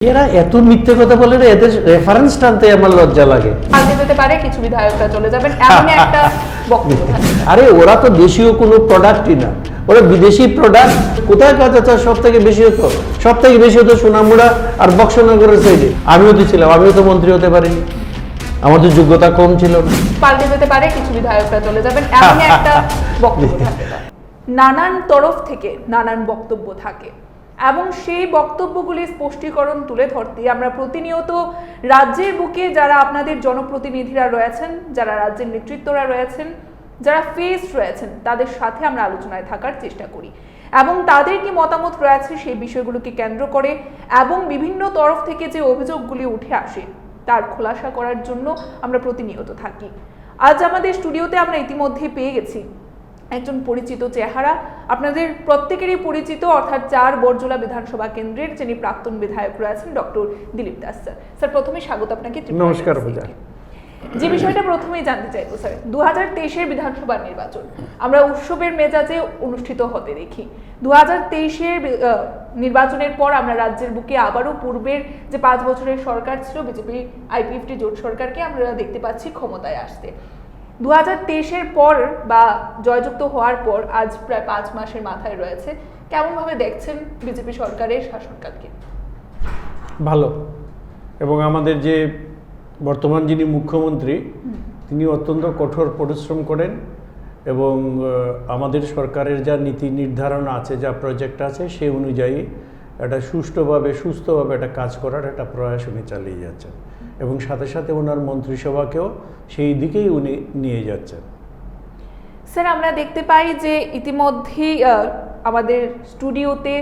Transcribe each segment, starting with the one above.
এরা এত মিথ্যে কথা বলে না, এদের রেফারেন্স টানতে আমার লজ্জা লাগে। আগে যেতে পারে কিছু বিধায়করা চলে যাবেন, এমন একটা বক্তব্য থাকে। আরে ওরা তো দেশীয় কোনো প্রোডাক্টই না, ওরা বিদেশি প্রোডাক্ট। কোথায় কাজ আছে সব থেকে বেশি হতো? সব থেকে বেশি হতো সোনামুড়া আর বক্সনগরের সাইডে। আমিও তো ছিলাম, আমিও তো মন্ত্রী হতে পারিনি, আমাদের যোগ্যতা কম ছিল না। পাল্টে যেতে পারে কিছু বিধায়করা চলে যাবেন, এমন একটা বক্তব্য থাকে। নানান তরফ থেকে নানান বক্তব্য থাকে এবং সেই বক্তব্যগুলি স্পষ্টীকরণ তুলে ধরতে আমরা প্রতিনিয়ত রাজ্যের বুকে যারা আপনাদের জনপ্রতিনিধিরা রয়েছেন, যারা রাজ্যের নেতৃত্বরা রয়েছেন, যারা ফেস রয়েছেন, তাদের সাথে আমরা আলোচনায় থাকার চেষ্টা করি এবং তাদের কি মতামত রয়েছে সেই বিষয়গুলোকে কেন্দ্র করে এবং বিভিন্ন তরফ থেকে যে অভিযোগগুলি উঠে আসে তার খোলাসা করার জন্য আমরা প্রতিনিয়ত থাকি। আজ আমাদের স্টুডিওতে আমরা ইতিমধ্যে পেয়ে গেছি একজন পরিচিত চেহারা, আপনাদের প্রত্যেকেরই পরিচিত, অর্থাৎ ৪ বরজলা বিধানসভা কেন্দ্রের যিনি প্রাক্তন বিধায়ক রয়েছেন doctor Dilip Das sir. Sir, প্রথমে স্বাগত আপনাকে। নমস্কার পূজা। যে বিষয়টা প্রথমেই জানতে চাইবো স্যার, 2023-এর বিধানসভা নির্বাচন আমরা উৎসবের মেজাজে অনুষ্ঠিত হতে দেখি। 2023-এর নির্বাচনের পর আমরা রাজ্যের বুকে আবারও পূর্বের যে 5 বছরের সরকার ছিল বিজেপি আইপিএফটি জোট সরকারকে আমরা দেখতে পাচ্ছি ক্ষমতায় আসতে। 2023-এর পর বা জয়যুক্ত হওয়ার পর আজ প্রায় 5 মাসের মাথায় রয়েছে, কেমনভাবে দেখছেন বিজেপি সরকারের শাসনকালকে? ভালো, এবং আমাদের যে বর্তমান যিনি মুখ্যমন্ত্রী তিনি অত্যন্ত কঠোর পরিশ্রম করেন এবং আমাদের সরকারের যা নীতি নির্ধারণ আছে, যা প্রজেক্ট আছে সেই অনুযায়ী একটা সুষ্ঠুভাবে সুস্থভাবে একটা কাজ করার একটা প্রয়াস উনি চালিয়ে যাচ্ছেন এবং সাথে সাথে ওনার মন্ত্রিসভাকেও সেই দিকেই উনি নিয়ে যাচ্ছেন। স্যার, আমরা দেখতে পাই যে ইতিমধ্যেই আমাদের স্টুডিওতে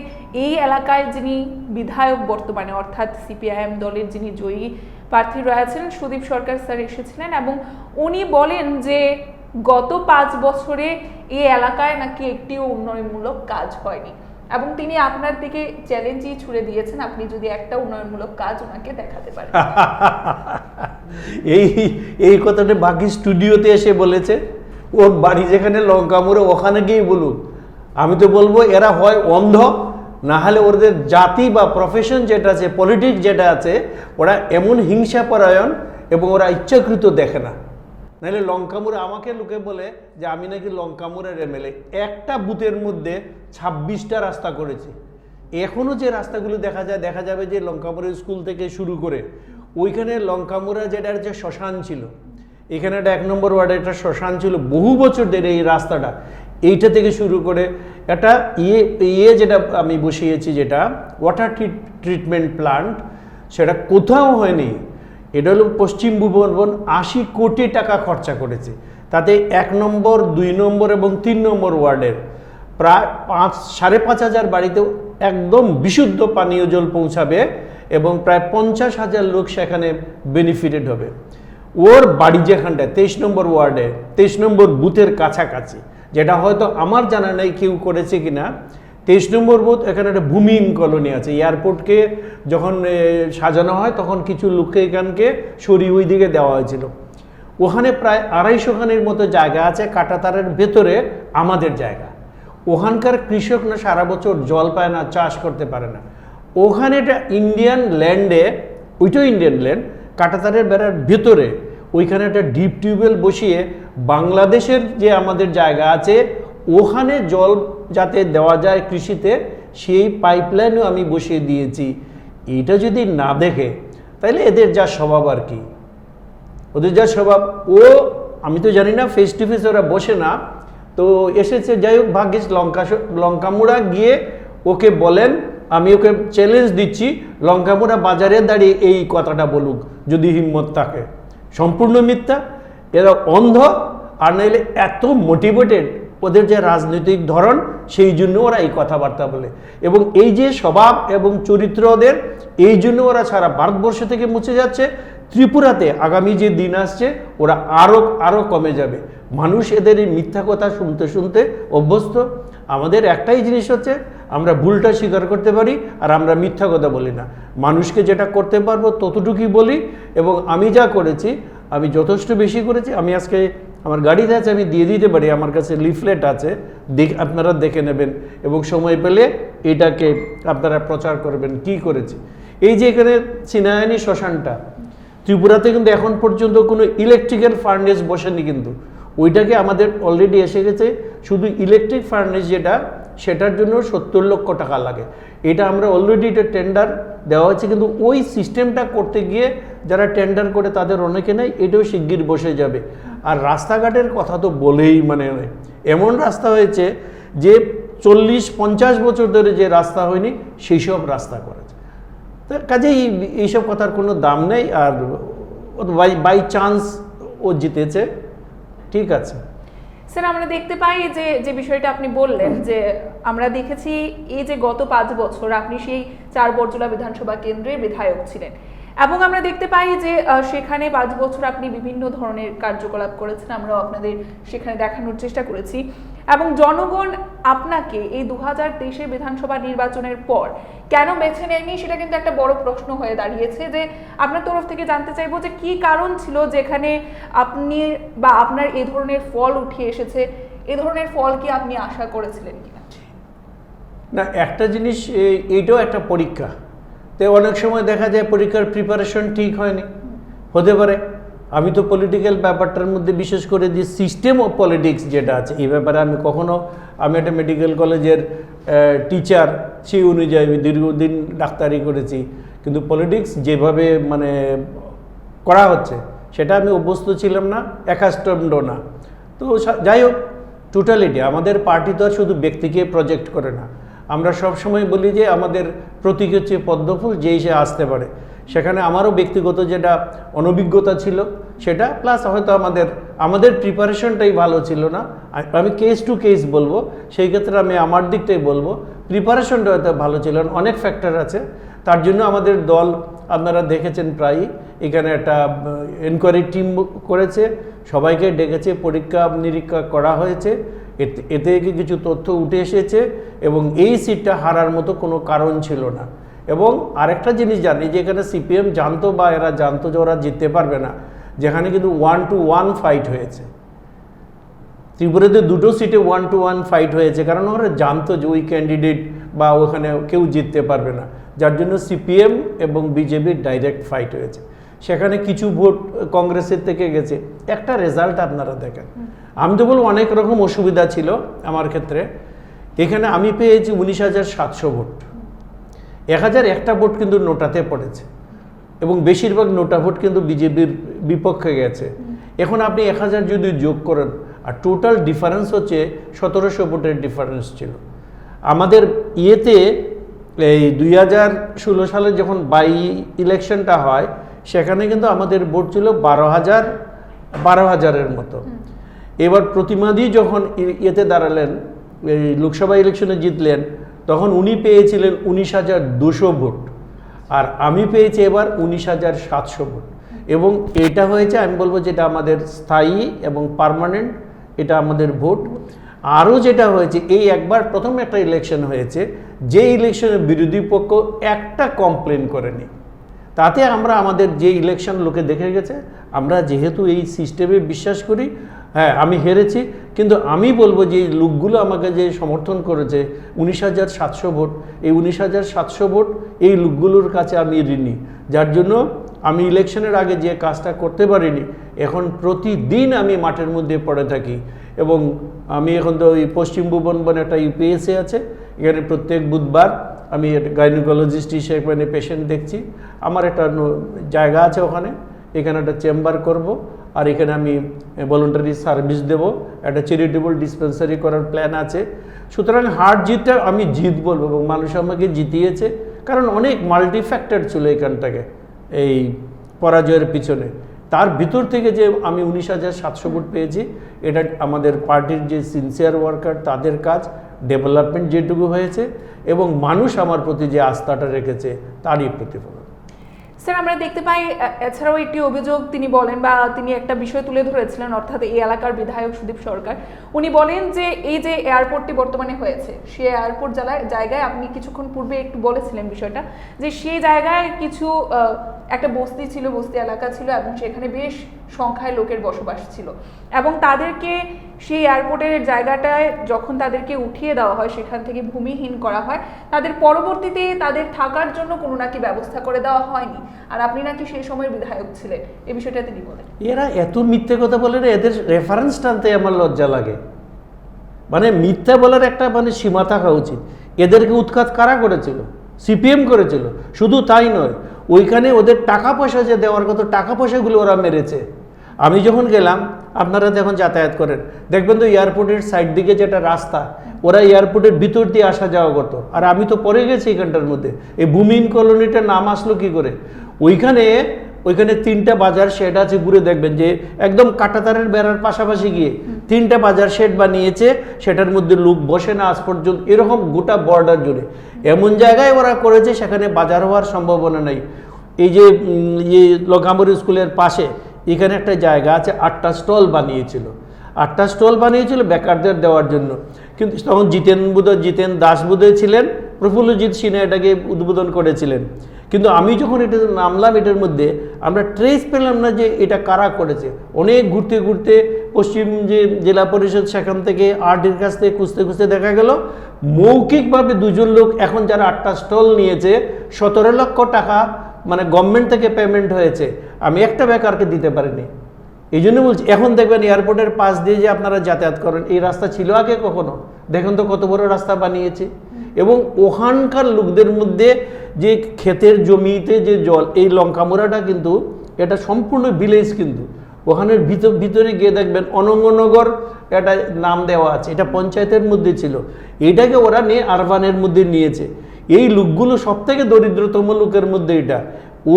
এই এলাকায় যিনি বিধায়ক বর্তমানে, অর্থাৎ সিপিআইএম দলের যিনি জয়ী প্রার্থী রয়েছেন সুদীপ সরকার স্যার এসেছিলেন এবং উনি বলেন যে গত 5 বছরে এই এলাকায় নাকি একটিও উন্নয়নমূলক কাজ হয়নি এবং তিনি আপনার দিকে চ্যালেঞ্জই ছুড়ে দিয়েছেন, আপনি যদি একটা উন্নয়নমূলক কাজ ওনাকে দেখাতে পারেন। এই কথাটা বাকি স্টুডিওতে এসে বলেছে, ওর বাড়ি যেখানে লঙ্কা মোড়ে ওখানে গিয়ে বলুক। আমি তো বলবো এরা হয় অন্ধ, না হলে ওদের জাতি বা প্রফেশন যেটা আছে, পলিটিক্স যেটা আছে, ওরা এমন হিংসাপরায়ণ এবং ওরা ইচ্ছাকৃত দেখে না। নাহলে লঙ্কামুড়ে আমাকে লোকে বলে যে আমি নাকি লঙ্কামুড়ের এমএলএ। একটা বুথের মধ্যে 26টা রাস্তা করেছি। এখনও যে রাস্তাগুলো দেখা যাবে যে লঙ্কামুড়ের স্কুল থেকে শুরু করে ওইখানে লঙ্কামুড়া যেটা যে শ্মশান ছিল, এখানে একটা 1 নম্বর ওয়ার্ডে একটা শ্মশান ছিল বহু বছর ধরে। এই রাস্তাটা এইটা থেকে শুরু করে একটা যেটা আমি বসিয়েছি, যেটা ওয়াটার ট্রিটমেন্ট প্লান্ট, সেটা কোথাও হয়নি। এটা হলো পশ্চিম ভুবন 80 কোটি টাকা খরচা করেছে। তাতে 1 নম্বর 2 নম্বর এবং 3 নম্বর ওয়ার্ডের প্রায় 5,500 বাড়িতেও একদম বিশুদ্ধ পানীয় জল পৌঁছাবে এবং প্রায় 50,000 লোক সেখানে বেনিফিটেড হবে। ওর বাড়ি যেখানটায় 23 নম্বর ওয়ার্ডে 23 নম্বর বুথের কাছাকাছি, যেটা হয়তো আমার জানা নেই কেউ করেছে কিনা, 23 নম্বর বুথ, এখানে একটা ভূমিহীন কলোনি আছে। এয়ারপোর্টকে যখন সাজানো হয় তখন কিছু লোককে এখানকে সরিয়ে ওই দিকে দেওয়া হয়েছিল। ওখানে প্রায় 250 খানের মতো জায়গা আছে, কাঁটাতারের ভেতরে আমাদের জায়গা। ওখানকার কৃষক না সারা বছর জল পায় না, চাষ করতে পারে না। ওখানে একটা ইন্ডিয়ান ল্যান্ডে, ওইটাও ইন্ডিয়ান ল্যান্ড, কাঁটাতারের বেড়ার ভেতরে ওইখানে একটা ডিপ টিউবওয়েল বসিয়ে বাংলাদেশের যে আমাদের জায়গা আছে ওখানে জল যাতে দেওয়া যায় কৃষিতে, সেই পাইপলাইনও আমি বসিয়ে দিয়েছি। এইটা যদি না দেখে তাহলে এদের যা স্বভাব আর কি, ওদের যা স্বভাব, আমি তো জানি না, ফেস টু ফেস ওরা বসে না, তো এসেছে। যাই হোক, ভাগ্যিস লঙ্কামুড়া গিয়ে ওকে বলেন, আমি ওকে চ্যালেঞ্জ দিচ্ছি, লঙ্কামুড়া বাজারে দাঁড়িয়ে এই কথাটা বলুক যদি হিম্মত থাকে। সম্পূর্ণ মিথ্যা, এরা অন্ধ, আর নাইলে এত মোটিভেটেড ওদের যে রাজনৈতিক ধরন, সেই জন্য ওরা এই কথাবার্তা বলে। এবং এই যে স্বভাব এবং চরিত্র ওদের, এই জন্য ওরা সারা ভারতবর্ষ থেকে মুছে যাচ্ছে। ত্রিপুরাতে আগামী যে দিন আসছে ওরা আরও কমে যাবে। মানুষ এদের এই মিথ্যা কথা শুনতে শুনতে অভ্যস্ত। আমাদের একটাই জিনিস হচ্ছে, আমরা ভুলটা স্বীকার করতে পারি আর আমরা মিথ্যা কথা বলি না। মানুষকে যেটা করতে পারবো ততটুকুই বলি, এবং আমি যা করেছি আমি যথেষ্ট বেশি করেছি। আমি আজকে আমার গাড়িতে আছে, আমি দিয়ে দিতে পারি, আমার কাছে লিফলেট আছে, আপনারা দেখে নেবেন এবং সময় পেলে এটাকে আপনারা প্রচার করবেন কি করেছি। এই যে এখানে চিনায়ানি শ্মশানটা, ত্রিপুরাতে কিন্তু এখন পর্যন্ত কোনো ইলেকট্রিক্যাল ফার্নেস বসেনি, কিন্তু ওইটাকে আমাদের অলরেডি এসে গেছে। শুধু ইলেকট্রিক ফার্নেস যেটা, সেটার জন্য 70 লক্ষ টাকা লাগে। এটা আমরা অলরেডি এটা টেন্ডার দেওয়া হয়েছে, কিন্তু ওই সিস্টেমটা করতে গিয়ে যারা টেন্ডার করে তাদের অনেকে নেই, এটাও শিগগির বসে যাবে। আর রাস্তাঘাটের কথা তো বলেই মানে নয়, এমন রাস্তা হয়েছে যে 40-50 বছর ধরে যে রাস্তা হয়নি সেই সব রাস্তা করেছে। তো কাজেই এইসব কথার কোনো দাম নেই। আর বাই চান্স ও জিতেছে, ঠিক আছে। স্যার, আমরা দেখতে পাই যে যে বিষয়টা আপনি বললেন, যে আমরা দেখেছি এই যে গত 5 বছর আপনি সেই 4 বরজলা বিধানসভা কেন্দ্রের বিধায়ক ছিলেন, এবং আমরা দেখতে পাই যে সেখানে 5 বছর আপনি বিভিন্ন ধরনের কার্যকলাপ করেছেন, আমরাও আপনাদের সেখানে দেখানোর চেষ্টা করেছি। এবং জনগণ আপনাকে এই 2023 বিধানসভা নির্বাচনের পর কেন বেছে নেয়নি, সেটা কিন্তু একটা বড় প্রশ্ন হয়ে দাঁড়িয়েছে। যে আপনার তরফ থেকে জানতে চাইবো যে কি কারণ ছিল যেখানে আপনি বা আপনার এই ধরনের ফল উঠে এসেছে, এই ধরনের ফল কি আপনি আশা করেছিলেন কিনা? না, একটা জিনিস, এইটাও একটা পরীক্ষা। তো অনেক সময় দেখা যায় পরীক্ষার প্রিপারেশন ঠিক হয়নি, হতে পারে। আমি তো পলিটিক্যাল ব্যাপারটার মধ্যে বিশেষ করে যে সিস্টেম অফ পলিটিক্স যেটা আছে, এই ব্যাপারে আমি একটা মেডিকেল কলেজের টিচার, সেই অনুযায়ী আমি দীর্ঘদিন ডাক্তারি করেছি, কিন্তু পলিটিক্স যেভাবে মানে করা হচ্ছে সেটা আমি অভ্যস্ত ছিলাম না, অ্যাকাস্টমড না। তো যাই হোক, টোটালিটি আমাদের পার্টি তো আর শুধু ব্যক্তিকে প্রজেক্ট করে না। আমরা সব সময় বলি যে আমাদের প্রতীক হচ্ছে পদ্মফুল, যেই সে আসতে পারে। সেখানে আমারও ব্যক্তিগত যেটা অনভিজ্ঞতা ছিল সেটা, প্লাস হয়তো আমাদের প্রিপারেশনটাই ভালো ছিল না। আমি কেস টু কেস বলবো, সেই ক্ষেত্রে আমি আমার দিকটাই বলবো, প্রিপারেশনটা হয়তো ভালো ছিল না। অনেক ফ্যাক্টর আছে, তার জন্য আমাদের দল আপনারা দেখেছেন প্রায়ই এখানে একটা এনকোয়ারি টিম করেছে, সবাইকে ডেকেছে, পরীক্ষা নিরীক্ষা করা হয়েছে, এতে থেকে কিছু তথ্য উঠে এসেছে, এবং এই সিটটা হারার মতো কোনো কারণ ছিল না। এবং আরেকটা জিনিস জানি যে এখানে সিপিএম জানতো বা এরা জানতো যে ওরা জিততে পারবে না, যেখানে কিন্তু 1-to-1 ফাইট হয়েছে। ত্রিপুরাতে 2টো সিটে 1-to-1 ফাইট হয়েছে, কারণ ওরা জানতো যে ওই ক্যান্ডিডেট বা ওখানে কেউ জিততে পারবে না, যার জন্য সিপিএম এবং বিজেপির ডাইরেক্ট ফাইট হয়েছে। সেখানে কিছু ভোট কংগ্রেসের থেকে গেছে। একটা রেজাল্ট আপনারা দেখেন, আমি তো বলবো অনেক রকম অসুবিধা ছিল আমার ক্ষেত্রে। এখানে আমি পেয়েছি 19,700 ভোট, 1001টা ভোট কিন্তু নোটাতে পড়েছে, এবং বেশিরভাগ নোটা ভোট কিন্তু বিজেপির বিপক্ষে গেছে। এখন আপনি 1000 যদি যোগ করেন, আর টোটাল ডিফারেন্স হচ্ছে 1700 ভোটের ডিফারেন্স ছিল। আমাদের ইয়েতে এই 2016 সালে যখন বাই ইলেকশনটা হয়, সেখানে কিন্তু আমাদের ভোট ছিল 12,000-এর মতো। এবার প্রতিমাদি যখন ইয়েতে দাঁড়ালেন, এই লোকসভা ইলেকশনে জিতলেন, তখন উনি পেয়েছিলেন 19,200 ভোট, আর আমি পেয়েছি এবার 19,700 ভোট। এবং এটা হয়েছে, আমি বলবো যেটা আমাদের স্থায়ী এবং পার্মানেন্ট, এটা আমাদের ভোট। আরও যেটা হয়েছে, এই একবার প্রথম একটা ইলেকশন হয়েছে, যে ইলেকশনের বিরোধী পক্ষ একটা কমপ্লেন করেনি। তাতে আমরা আমাদের যে ইলেকশন লোকে দেখে গেছে, আমরা যেহেতু এই সিস্টেমে বিশ্বাস করি, হ্যাঁ আমি হেরেছি, কিন্তু আমি বলবো যে এই লোকগুলো আমাকে যে সমর্থন করেছে, 19,700 ভোট, এই 19,700 ভোট এই লোকগুলোর কাছে আমি ঋণী, যার জন্য আমি ইলেকশনের আগে যে কাজটা করতে পারিনি, এখন প্রতিদিন আমি মাঠের মধ্যে পড়ে থাকি। এবং আমি এখন তো ওই পশ্চিম ভুবনবনে একটা ইউপিএসসি আছে, এখানে প্রত্যেক বুধবার আমি গাইনোকোলজিস্ট হিসেবে পেশেন্ট দেখছি। আমার একটা জায়গা আছে ওখানে, এখানে একটা চেম্বার করব, আর এখানে আমি ভলেন্টারি সার্ভিস দেব, একটা চ্যারিটেবল ডিসপেন্সারি করার প্ল্যান আছে। সুতরাং হার জিতটা আমি জিত বলবো, এবং মানুষ আমাকে জিতিয়েছে, কারণ অনেক মাল্টি ফ্যাক্টর ছিল এখানটাকে এই পরাজয়ের পিছনে। তার ভিতর থেকে যে আমি 19,700 ভোট পেয়েছি, এটা আমাদের পার্টির যে সিনসিয়ার ওয়ার্কার তাদের কাজ, ডেভেলপমেন্ট যেটুকু হয়েছে, এবং মানুষ আমার প্রতি যে আস্থাটা রেখেছে তারই প্রতিফলন। স্যার, আমরা দেখতে পাই এছাড়াও একটি অভিযোগ তিনি বলেন, বা তিনি একটা বিষয় তুলে ধরেছিলেন, অর্থাৎ এই এলাকার বিধায়ক সুদীপ সরকার, উনি বলেন যে এই যে এয়ারপোর্টটি বর্তমানে হয়েছে, সে এয়ারপোর্ট জায়গায় আপনি কিছুক্ষণ পূর্বে একটু বলেছিলেন বিষয়টা, যে সেই জায়গায় কিছু একটা বস্তি ছিল, বস্তি এলাকা ছিল, এবং সেখানে বেশ সংখ্যায় লোকের বসবাস ছিল, এবং তাদেরকে সেই এয়ারপোর্টের জায়গাটায় যখন তাদেরকে উঠিয়ে দেওয়া হয়, সেখান থেকে ভূমিহীন করা হয়, তাদের পরবর্তীতে তাদের থাকার জন্য কোনো নাকি ব্যবস্থা করে দেওয়া হয়নি। আর আপনি নাকি সেই সময়ের বিধায়ক ছিলেন, এই বিষয়টা তিনি বলেন। এরা এত মিথ্যে কথা বলে না, এদের রেফারেন্স টানতে আমার লজ্জা লাগে। মানে মিথ্যা বলার একটা মানে সীমা থাকা উচিত। এদেরকে উৎখাত কারা করেছিল? সিপিএম করেছিল। শুধু তাই নয়, ওইখানে ওদের টাকা পয়সা যে দেওয়ার কত টাকা পয়সাগুলো ওরা মেরেছে। আমি যখন গেলাম, আপনারা যখন যাতায়াত করেন দেখবেন তো এয়ারপোর্টের সাইড দিকে যেটা রাস্তা, ওরা এয়ারপোর্টের ভিতর দিয়ে আসা যাওয়া করতো। আর আমি তো পরে গেছি এখানটার মধ্যে, এই ভূমিহীন কলোনিটার নাম আসলো কি করে? ওইখানে 3টা বাজার শেড আছে, ঘুরে দেখবেন যে একদম কাঁটাতারের বেড়ার পাশাপাশি গিয়ে 3টা বাজার শেড বানিয়েছে, সেটার মধ্যে লোক বসে না আজ পর্যন্ত, এরকম গোটা বর্ডার জুড়ে এমন জায়গায় ওরা করেছে সেখানে বাজার হওয়ার সম্ভাবনা নেই। এই যে লঙ্কামুড়ি স্কুলের পাশে এখানে একটা জায়গা আছে, 8টা স্টল বানিয়েছিল। 8টা স্টল বানিয়েছিল বেকারদের দেওয়ার জন্য, কিন্তু তখন জিতেন দাস বোধহয় ছিলেন, প্রফুল্লজিৎ সিনহা এটাকে উদ্বোধন করেছিলেন। কিন্তু আমি যখন এটা নামলাম, এটার মধ্যে আমরা ট্রেস পেলাম না যে এটা কারা করেছে। অনেক ঘুরতে ঘুরতে পশ্চিম যে জেলা পরিষদ, সেখান থেকে আরডির কাছ থেকে খুঁজতে খুঁজতে দেখা গেল মৌখিকভাবে 2জন লোক এখন যারা 8টা স্টল নিয়েছে 17 লক্ষ টাকা মানে গভর্নমেন্ট থেকে পেমেন্ট হয়েছে, আমি একটা বেকারকে দিতে পারিনি। এই জন্য বলছি, এখন দেখবেন এয়ারপোর্টের পাশ দিয়ে যে আপনারা যাতায়াত করেন, এই রাস্তা ছিল আগে কখনো? দেখুন তো কত বড় রাস্তা বানিয়েছে। এবং ওখানকার লোকদের মধ্যে যে ক্ষেতের জমিতে যে জল, এই লঙ্কামোড়াটা কিন্তু এটা সম্পূর্ণ ভিলেজ, কিন্তু ওখানের ভিতরে গিয়ে দেখবেন অনঙ্গনগর একটা নাম দেওয়া আছে, এটা পঞ্চায়েতের মধ্যে ছিল, এটাকে ওরা নিয়ে আরবানের মধ্যে নিয়েছে। এই লোকগুলো সব থেকে দরিদ্রতম লোকের মধ্যে এটা।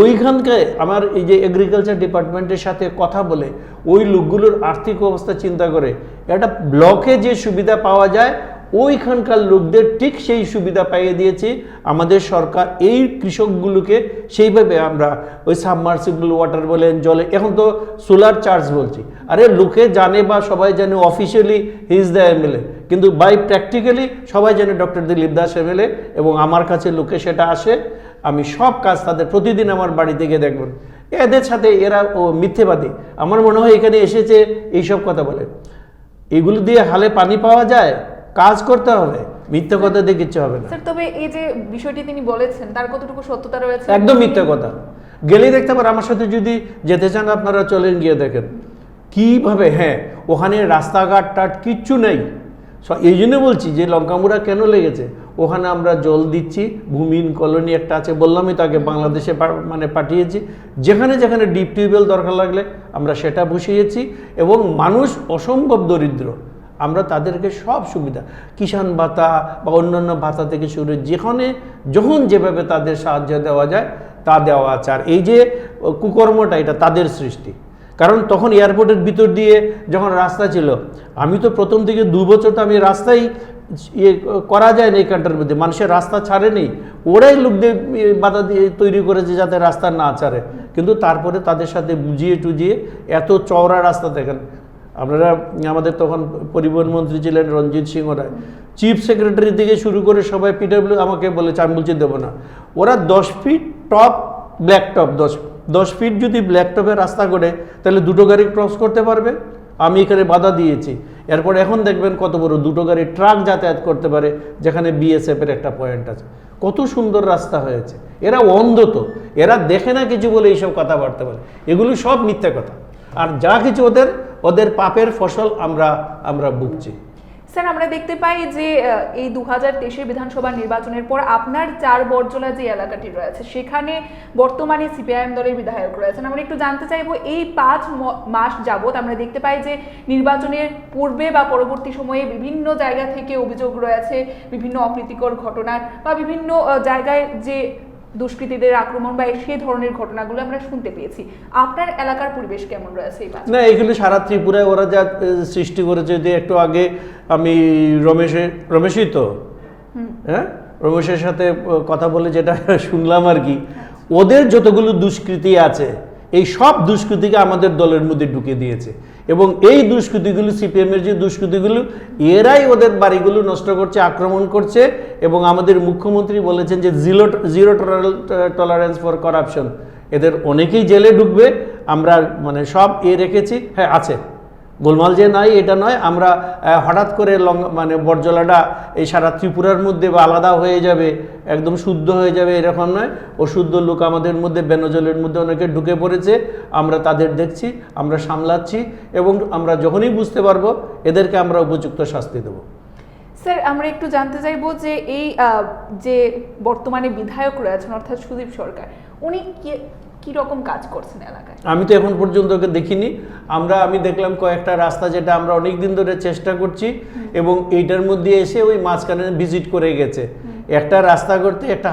ওইখানকে আমার এই যে এগ্রিকালচার ডিপার্টমেন্টের সাথে কথা বলে ওই লোকগুলোর আর্থিক অবস্থা চিন্তা করে একটা ব্লকে যে সুবিধা পাওয়া যায়, ওইখানকার লোকদের ঠিক সেই সুবিধা পাইয়ে দিয়েছি আমাদের সরকার। এই কৃষকগুলোকে সেইভাবে আমরা ওই সাবমার্সিবল ওয়াটার বলেন, জলে, এখন তো সোলার চার্জ বলছি। আরে লোকে জানে বা সবাই জানে officially he is the MLA, কিন্তু বাই প্র্যাকটিক্যালি সবাই জানে ডক্টর দিলীপ দাস এমএলএ, এবং আমার কাছে লোকে সেটা আসে। আমি সব কাজ তাদের প্রতিদিন আমার বাড়িতে গিয়ে দেখবেন। এদের সাথে এরা মিথ্যেবাদী। আমার মনে হয় এখানে এসেছে এইসব কথা বলে। এগুলো দিয়ে হালে পানি পাওয়া যায়, কাজ করতে হবে, মিথ্যে কথা দিয়ে কিচ্ছু হবে না। স্যার, তবে এই যে বিষয়টি তিনি বলেছেন তার কতটুকু সত্যতা রয়েছে? একদম মিথ্যে কথা। গেলেই দেখতে পারেন, আমার সাথে যদি যেতে চান আপনারা চলেন, গিয়ে দেখেন কিভাবে। হ্যাঁ, ওখানে রাস্তাঘাট টাট কিচ্ছু নেই। এই জন্য বলছি যে লঙ্কামুড়া কেন লেগেছে, ওখানে আমরা জল দিচ্ছি, ভূমিহীন কলোনি একটা আছে, বললামই তাকে বাংলাদেশে মানে পাঠিয়েছি। যেখানে যেখানে ডিপ টিউবওয়েল দরকার লাগলে আমরা সেটা বসিয়েছি, এবং মানুষ অসম্ভব দরিদ্র, আমরা তাদেরকে সব সুবিধা, কিষাণ ভাতা বা অন্যান্য ভাতা থেকে শুরু, যেখানে যখন যেভাবে তাদের সাহায্য দেওয়া যায় তা দেওয়া আছে। আর এই যে কুকর্মটা, এটা তাদের সৃষ্টি। কারণ তখন এয়ারপোর্টের ভিতর দিয়ে যখন রাস্তা ছিল, আমি তো প্রথম থেকে 2 বছর তো আমি রাস্তাই করা যায় না এখানটার মধ্যে, মানুষের রাস্তা ছাড়েনি, ওরাই লোকদের বাধা দিয়ে তৈরি করেছে যাতে রাস্তা না ছাড়ে। কিন্তু তারপরে তাদের সাথে বুঝিয়ে টুজিয়ে এত চওড়া রাস্তা দেখেন। আপনারা, আমাদের তখন পরিবহন মন্ত্রী ছিলেন রঞ্জিত সিংহ রায়, চিফ সেক্রেটারি থেকে শুরু করে সবাই পিডব্লিউ আমাকে বলেছে, আমি বলছি দেবো না। ওরা 10 feet top black top, 10 feet যদি ব্ল্যাক টপের রাস্তা করে তাহলে 2টো গাড়ি ক্রস করতে পারবে। আমি এখানে বাধা দিয়েছি। এরপর এখন দেখবেন কত বড় 2টো গাড়ি ট্রাক যাতায়াত করতে পারে, যেখানে বিএসএফের একটা পয়েন্ট আছে। কত সুন্দর রাস্তা হয়েছে। এরা অন্ধ তো, এরা দেখে না কিছু বলে এইসব কথাবার্তা বলে। এগুলো সব মিথ্যা কথা। আর যা কিছু ওদের পাপের ফসল আমরা ভুগছি। স্যার, আমরা দেখতে পাই যে এই 2023 বিধানসভা নির্বাচনের পর আপনার 4 বরজলা যে এলাকাটি রয়েছে, সেখানে বর্তমানে সিপিআইএম দলের বিধায়ক রয়েছেন। আমরা একটু জানতে চাইবো, এই 5 মাস যাবত আমরা দেখতে পাই যে নির্বাচনের পূর্বে বা পরবর্তী সময়ে বিভিন্ন জায়গা থেকে অভিযোগ রয়েছে বিভিন্ন অপ্রীতিকর ঘটনার, বা বিভিন্ন জায়গায় যে দুষ্কৃতীদের আক্রমণ বা সেই ধরনের ঘটনাগুলো আমরা শুনতে পেয়েছি। আপনার এলাকার পরিবেশ কেমন রয়েছে? না, এগুলো সারা ত্রিপুরায় ওরা যা সৃষ্টি করেছে। যে একটু আগে আমি রমেশই তো, হ্যাঁ, রমেশের সাথে কথা বলে যেটা শুনলাম আর কি, ওদের যতগুলো দুষ্কৃতি আছে এই সব দুষ্কৃতিকে আমাদের দলের মধ্যে ঢুকে দিয়েছে। এবং এই দুষ্কৃতিগুলো, সিপিএমের যে দুষ্কৃতিগুলো, এরাই ওদের বাড়িগুলো নষ্ট করছে, আক্রমণ করছে। এবং আমাদের মুখ্যমন্ত্রী বলেছেন যে জিরো টলারেন্স ফর করাপশন। এদের অনেকেই জেলে ঢুকবে, আমরা মানে সব রেখেছি। হ্যাঁ, আছে গোলমাল যে নাই এটা নয়, আমরা হঠাৎ করে মানে বরজলাটা এই সারা ত্রিপুরার মধ্যে বা আলাদা হয়ে যাবে, একদম শুদ্ধ হয়ে যাবে এরকম নয়। অশুদ্ধ লোক আমাদের মধ্যে বেনজলের মধ্যে অনেকে ঢুকে পড়েছে, আমরা তাদের দেখছি, আমরা সামলাচ্ছি এবং আমরা যখনই বুঝতে পারবো এদেরকে আমরা উপযুক্ত শাস্তি দেবো। স্যার, আমরা একটু জানতে চাইবো যে এই যে বর্তমানে বিধায়ক রয়েছেন অর্থাৎ সুদীপ সরকার, উনি কি রকম কাজ করছেন এলাকায়? আমি তো এখন পর্যন্ত ওকে দেখিনি। আমি দেখলাম কয়েকটা রাস্তা যেটা আমরা অনেক দিন ধরে চেষ্টা করছি এবং এইটার মধ্যে এসে ওই মাঝখানে ভিজিট করে গেছে। একটা রাস্তা করতে একটা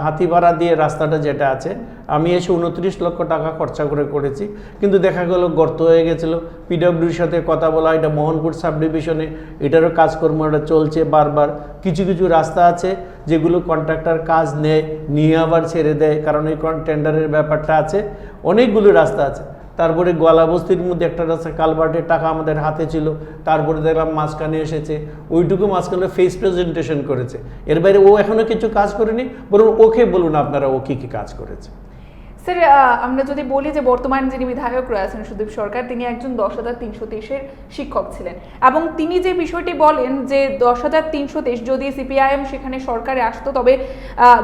হাতি ভাড়া দিয়ে রাস্তাটা যেটা আছে, আমি এসে 29 লক্ষ টাকা খরচা করেছি, কিন্তু দেখা গেল গর্ত হয়ে গেছিলো। পিডব্লিউর সাথে কথা বলা, এটা মোহনপুর সাব ডিভিশনে এটারও কাজকর্মটা চলছে বারবার। কিছু কিছু রাস্তা আছে যেগুলো কন্ট্রাক্টর কাজ নিয়ে আবার ছেড়ে দেয়, কারণ এই টেন্ডারের ব্যাপারটা আছে। অনেকগুলো রাস্তা আছে। তারপরে গোয়ালাবস্তির মধ্যে একটা রাস্তা কালভার্টের টাকা আমাদের হাতে ছিল, তারপরে দেখলাম মাঝখানে এসেছে, ওইটুকু মাঝখানে ফেস প্রেজেন্টেশন করেছে। এর বাইরে ও এখনো কিছু কাজ করেনি, বরং ওকে বলুন আপনারা ও কী কী কাজ করেছে। স্যার, আমরা যদি বলি যে বর্তমান যিনি বিধায়ক রয়েছেন সুদীপ সরকার, তিনি একজন 10,323-এর শিক্ষক ছিলেন এবং তিনি যে বিষয়টি বলেন যে 10,323 যদি সিপিআইএম সেখানে সরকারে আসতো তবে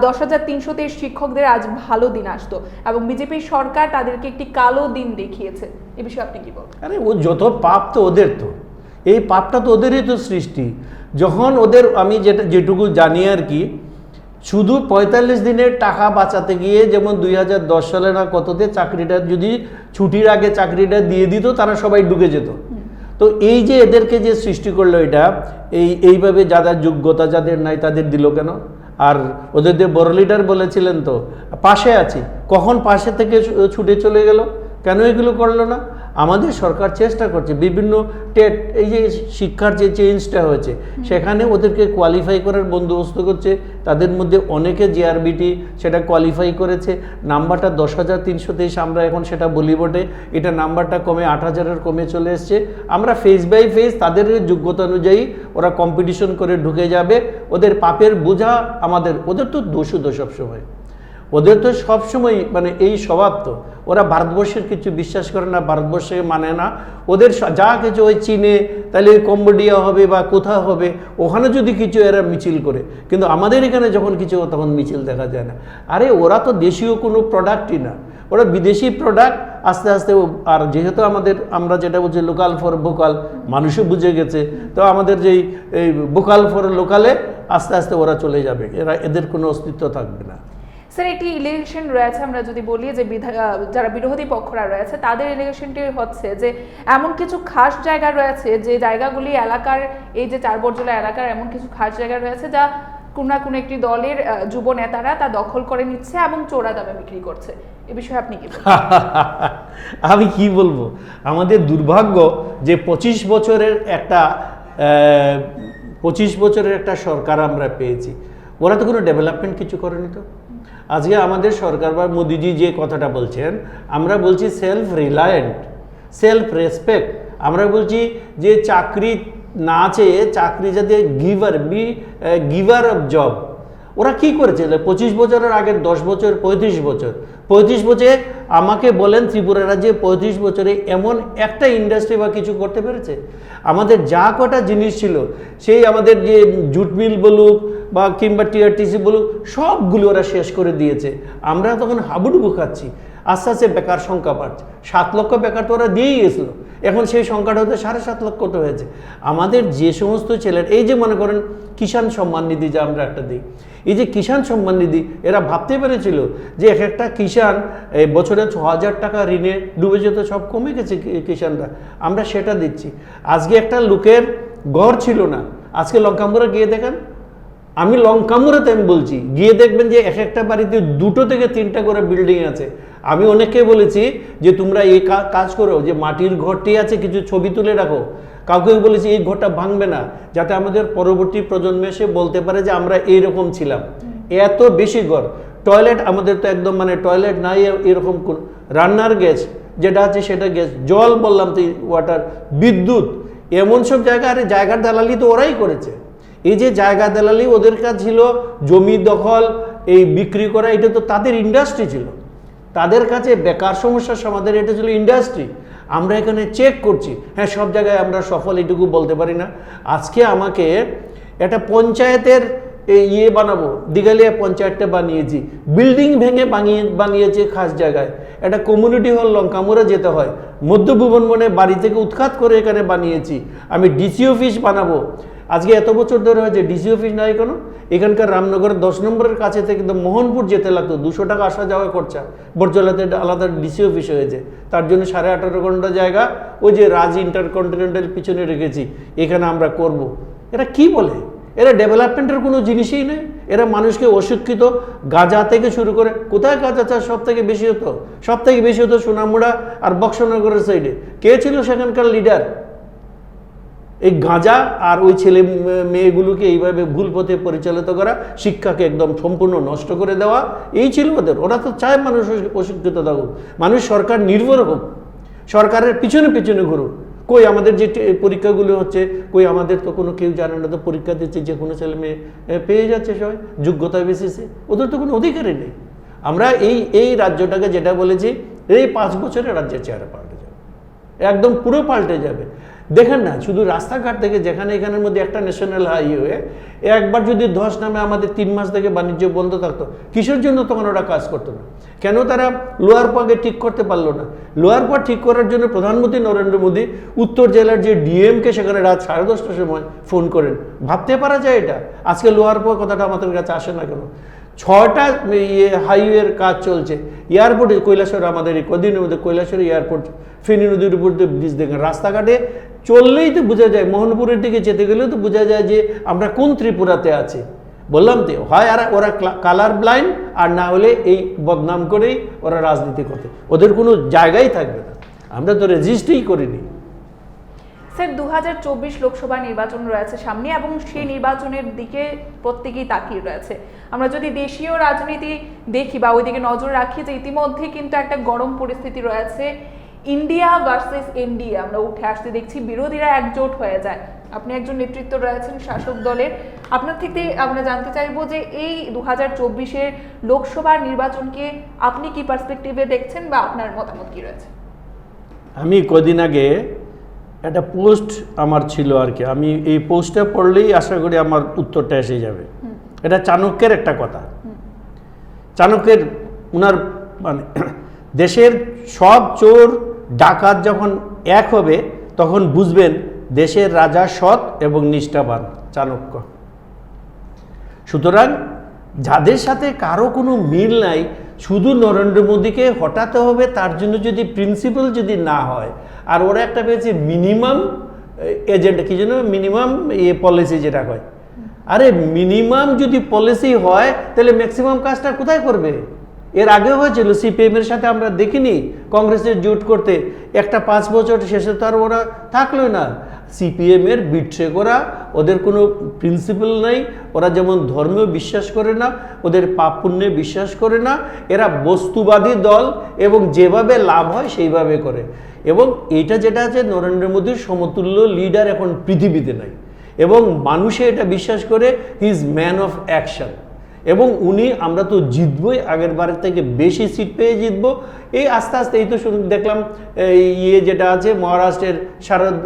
10,323 শিক্ষকদের আজ ভালো দিন আসতো এবং বিজেপির সরকার তাদেরকে একটি কালো দিন দেখিয়েছে। এ বিষয়ে আপনি কি বলবেন? আরে ও যত পাপ তো ওদের, তো এই পাপটা তো ওদেরই তো সৃষ্টি। যখন ওদের আমি যেটুকু জানি আর কি, শুধু 45 দিনের টাকা বাঁচাতে গিয়ে, যেমন 2010 সালে না কততে চাকরিটা যদি ছুটির আগে চাকরিটা দিয়ে দিত তারা সবাই ঢুকে যেত। তো এই যে এদেরকে যে সৃষ্টি করলো এটা, এইভাবে যাদের যোগ্যতা যাদের নাই তাদের দিল কেন? আর ওদের যে বড় লিডার বলেছিলেন তো পাশে আছি, কখন পাশে থেকে ছুটে চলে গেল? কেন এগুলো করলো না? আমাদের সরকার চেষ্টা করছে বিভিন্ন টেট, এই যে শিক্ষার যে চেঞ্জটা হয়েছে সেখানে ওদেরকে কোয়ালিফাই করার বন্দোবস্ত করছে। তাদের মধ্যে অনেকে জিআরবিটি সেটা কোয়ালিফাই করেছে। নাম্বারটা 10,323 আমরা এখন সেটা বলি বটে, এটা নাম্বারটা কমে 8,000-এর কমে চলে এসছে। আমরা ফেস বাই ফেস তাদের যোগ্যতা অনুযায়ী ওরা কম্পিটিশন করে ঢুকে যাবে। ওদের পাপের বোঝা আমাদের, ওদের তো দোষ সবসময়, ওদের তো সবসময় মানে এই স্বভাব। তো ওরা ভারতবর্ষের কিছু বিশ্বাস করে না, ভারতবর্ষে মানে না। ওদের যা কিছু ওই চীনে, তাহলে ওই কম্বোডিয়া হবে বা কোথাও হবে, ওখানে যদি কিছু এরা মিছিল করে, কিন্তু আমাদের এখানে যখন কিছু তখন মিছিল দেখা যায় না। আরে ওরা তো দেশীয় কোনো প্রোডাক্টই না, ওরা বিদেশি প্রোডাক্ট। আস্তে আস্তে আর যেহেতু আমরা যেটা বলছি লোকাল ফর ভোকাল, মানুষও বুঝে গেছে, তো আমাদের যেই এই ভোকাল ফর লোকালে আস্তে আস্তে ওরা চলে যাবে, এদের কোনো অস্তিত্ব থাকবে না। স্যার, একটি ইলেকশন রয়েছে, আমরা যদি বলি যে যারা বিরোধী পক্ষরা রয়েছে তাদের ইলেকশনটি হচ্ছে যে এমন কিছু খাস জায়গা রয়েছে, যে জায়গাগুলি এলাকার, এই যে 4 বরজলা এলাকার এমন কিছু খাস জায়গা রয়েছে যা কোনো না কোনো একটি দলের যুব নেতারা তা দখল করে নিচ্ছে এবং চোরা দামে বিক্রি করছে। এ বিষয়ে আপনি কি বলবেন? আমি কি বলবো, আমাদের দুর্ভাগ্য যে 25 বছরের একটা সরকার আমরা পেয়েছি, ওরা তো কোনো ডেভেলপমেন্ট কিছু করেনি। তো আজকে আমাদের সরকার বা মোদিজি যে কথাটা বলছেন, আমরা বলছি সেলফ রিলায়েন্ট, সেলফ রেসপেক্ট। আমরা বলছি যে চাকরি না চেয়ে চাকরি যাতে গিভার অফ জব। ওরা কি করেছে 25 বছরের আগে? 10 বছর, 35 বছরে আমাকে বলেন ত্রিপুরা রাজ্যে 35 বছরে এমন একটা ইন্ডাস্ট্রি বা কিছু করতে পেরেছে? আমাদের যা কটা জিনিস ছিল, সেই আমাদের যে জুট মিল বলুক বা কিংবা টিআরটিসি বলুক, সবগুলো ওরা শেষ করে দিয়েছে। আমরা তখন হাবুডুবু খাচ্ছি। আস্তে আস্তে বেকার সংখ্যা বাড়ছে। 7 লক্ষ বেকার তো ওরা দিয়েই গেছিলো, এখন সেই সংখ্যাটা হতে 7.5 লক্ষ তো হয়েছে। আমাদের যে সমস্ত ছেলের, এই যে মনে করেন কিষাণ সম্মান নিধি যে আমরা একটা দিই, এই যে কিষাণ সম্মান নিধি, এরা ভাবতে পেরেছিল যে একটা কিষাণ বছরে 6,000 টাকা ঋণে ডুবে যেত, সব কমে গেছে কিষাণরা, আমরা সেটা দিচ্ছি। আজকে একটা লোকের ঘর ছিল না, আজকে লঙ্কামুড়া গিয়ে দেখেন, আমি লঙ্কামুড়াতে আমি বলছি, গিয়ে দেখবেন যে একটা বাড়িতে 2 থেকে 3টা করে বিল্ডিং আছে। আমি অনেককে বলেছি যে তোমরা এই কাজ করো, যে মাটির ঘরটি আছে কিছু ছবি তুলে রাখো। কাউকে বলেছি এই ঘরটা ভাঙবে না, যাতে আমাদের পরবর্তী প্রজন্ম এসে বলতে পারে যে আমরা এইরকম ছিলাম। এত বেশি ঘর, টয়লেট আমাদের তো একদম মানে টয়লেট নাই এরকম কোন, রান্নার গ্যাস যেটা আছে সেটা গ্যাস, জল বললাম তো ওয়াটার, বিদ্যুৎ, এমন সব জায়গা। আরে জায়গার দালালি তো ওরাই করেছে। এই যে জায়গা দালালি ওদের কাজ ছিল, জমি দখল, এই বিক্রি করা, এটা তো তাদের ইন্ডাস্ট্রি ছিল। তাদের কাছে বেকার সমস্যার সমাধান এটা ছিল ইন্ডাস্ট্রি। আমরা এখানে চেক করছি। হ্যাঁ, সব জায়গায় আমরা সফল এটুকু বলতে পারি না। আজকে আমাকে একটা পঞ্চায়েতের ইয়ে বানাবো, দিঘালিয়া পঞ্চায়েতটা বানিয়েছি, বিল্ডিং ভেঙে বানিয়েছে খাস জায়গায়। একটা কমিউনিটি হল লঙ্কামুড়া যেতে হয়, মধ্য ভুবনবনে বাড়ি থেকে উৎখাত করে এখানে বানিয়েছি। আমি ডিসি অফিস বানাবো, আজকে এত বছর ধরে হয়েছে ডিসি অফিস নাই কেন? এখানকার রামনগরের 10 নম্বরের কাছে থেকে তো মোহনপুর যেতে লাগতো, 200 টাকা আসা যাওয়া খরচা। বরজলাতে আলাদা ডিসি অফিস হয়েছে, তার জন্য 18.5 ঘন্টা জায়গা ওই যে রাজ ইন্টারকন্টিনেন্টাল পিছনে রেখেছি, এখানে আমরা করব। এরা কি বলে? এরা ডেভেলপমেন্টের কোনো জিনিসই নেই। এরা মানুষকে অশিক্ষিত, গাঁজা থেকে শুরু করে, কোথায় গাঁজা চাষ সব থেকে বেশি হতো? সব থেকে বেশি হতো সোনামুড়া আর বক্সনগরের সাইডে। কে ছিল সেখানকার লিডার? এই গাঁজা আর ওই ছেলে মেয়েগুলোকে এইভাবে ভুল পথে পরিচালিত করা, শিক্ষাকে একদম সম্পূর্ণ নষ্ট করে দেওয়া, এই ছিল ওদের। ওরা তো চায় মানুষ অশিক্ষিত থাকুক, মানুষ সরকার নির্ভর হোক, সরকারের পিছনে পিছনে ঘুরুক। কই আমাদের যে পরীক্ষাগুলো হচ্ছে, কই আমাদের তো কোনো কেউ জানে না, তো পরীক্ষা দিচ্ছে যে কোনো ছেলে মেয়ে পেয়ে যাচ্ছে সবাই যোগ্যতা বেসিসে, ওদের তো কোনো অধিকারই নেই। আমরা এই রাজ্যটাকে যেটা বলেছি, এই 5 বছরে রাজ্যের চেহারা পাল্টে যাবে, একদম পুরো পাল্টে যাবে। দেখেন না, শুধু রাস্তাঘাট থেকে যেখানে এখানের মধ্যে একটা ন্যাশনাল হাইওয়ে, একবার যদি ধস নামে আমাদের 3 মাস থেকে বাণিজ্য বন্ধ থাকতো। কিসের জন্য তখন ওরা কাজ করতো না? কেন তারা লোয়ার পাকে ঠিক করতে পারলো না? লোয়ার পা ঠিক করার জন্য প্রধানমন্ত্রী নরেন্দ্র মোদী উত্তর জেলার যে ডিএমকে সেখানে রাত 10:30টার সময় ফোন করেন। ভাবতে পারা যায় এটা? আজকে লোয়ার পা কথাটা আমাদের কাছে আসে না কেন? 6টা হাইওয়ের কাজ চলছে। এয়ারপোর্টে কৈলাসহর, আমাদের এই কদিনের মধ্যে কৈলাসহর এয়ারপোর্ট, ফেনী নদীর উপর দিয়ে ব্রিজ দেখেন, রাস্তাঘাটে চললেই তো বোঝা যায়, মোহনপুরের দিকে যেতে গেলেও তো বোঝা যায় যে আমরা কোন ত্রিপুরাতে আছি। বললাম তো, হয় আর ওরা কালার ব্লাইন্ড, আর না হলে এই বদনাম করেই ওরা রাজনীতি করতে, ওদের কোনো জায়গাই থাকবে না। আমরা তো রেজিস্ট্রি করিনি। স্যার, 2024 লোকসভা নির্বাচন রয়েছে সামনে এবং সেই নির্বাচনের দিকে প্রত্যেকেই তাকিয়ে রয়েছে। আমরা যদি দেশীয় রাজনীতি দেখি বা ওইদিকে নজর রাখি, যে ইতিমধ্যে কিন্তু একটা গরম পরিস্থিতি রয়েছে, ইন্ডিয়া ভার্সেস এনডিএ আমরা উঠে আসতে দেখছি, বিরোধীরা একজোট হয়ে যায়। আপনি একজন নেতৃত্ব রয়েছেন শাসক দলের, আপনার থেকে আমরা জানতে চাইবো যে এই 2024-এর লোকসভা নির্বাচনকে আপনি কি পার্সপেক্টিভে দেখছেন বা আপনার মতামত কি রয়েছে? আমি কদিন আগে একটা পোস্ট আমার ছিল আর কি, আমি এই পোস্টটা পড়লেই আশা করি আমার উত্তরটা এসে যাবে। এটা চাণক্যের একটা কথা। চাণক্যের উনার মানে দেশের সব চোর ডাকাত যখন এক হবে তখন বুঝবেন দেশের রাজা সৎ এবং নিষ্ঠাবান, চাণক্য। সুতরাং যাদের সাথে কারো কোনো মিল নাই, শুধু নরেন্দ্র মোদীকে হটাতে হবে, তার জন্য যদি প্রিন্সিপাল যদি না হয়, আর ওরা একটা পেয়েছে মিনিমাম এজেন্ডা, কি জন্য মিনিমাম পলিসি যেটা হয়। আরে মিনিমাম যদি পলিসি হয় তাহলে ম্যাক্সিমাম কাজটা কোথায় করবে? এর আগে হয়েছিল সিপিএম এর সাথে, আমরা দেখিনি কংগ্রেসের জোট করতে, একটা 5 বছর শেষে তো আর ওরা থাকলোই না। সিপিএম এর বিট্রে করা, ওদের কোনো প্রিন্সিপাল নাই, ওরা যেমন ধর্মেও বিশ্বাস করে না, ওদের পাপ পুণ্যে বিশ্বাস করে না, এরা বস্তুবাদী দল এবং যেভাবে লাভ হয় সেইভাবে করে। এবং এইটা যেটা আছে, নরেন্দ্র মোদীর সমতুল্য লিডার এখন পৃথিবীতে নাই, এবং মানুষে এটা বিশ্বাস করে he is man of action. এবং উনি, আমরা তো জিতবই, আগের বারের থেকে বেশি সিট পেয়ে জিতবো। এই আস্তে আস্তে এই তো শুধু দেখলাম যেটা আছে মহারাষ্ট্রের শারদ